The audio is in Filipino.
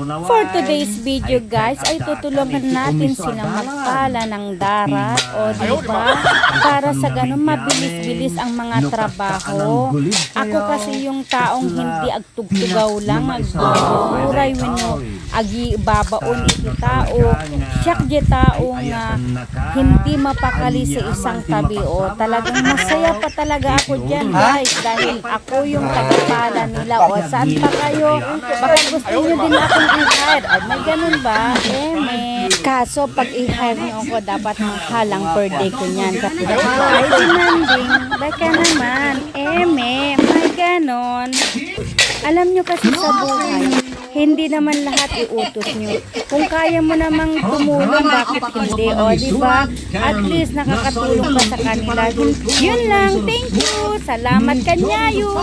For today's video guys ay tutulungan natin silang magpala ng darat o diba para sa ganun mabilis-bilis ang mga trabaho. Ako kasi yung taong hindi agtugtugaw lang agburay wenno agi babaon iti tao siyak di tao nga hindi mapakali sa isang tabi o talagang masaya pa talaga ako dyan guys dahil ako yung tagapala nila o saan pa kayo baka gusto nyo din akong i-hire ay may ganun ba kaso pag i-hire nyo ako dapat halang per day ko nyan kasi ay demanding baka naman may ganon alam nyo kasi sa buhay hindi naman lahat iutos nyo. Kung kaya mo namang tumulong, bakit hindi? O, diba? At least nakakatulong ka sa kanila. Yun lang. Thank you. Salamat kanyayo.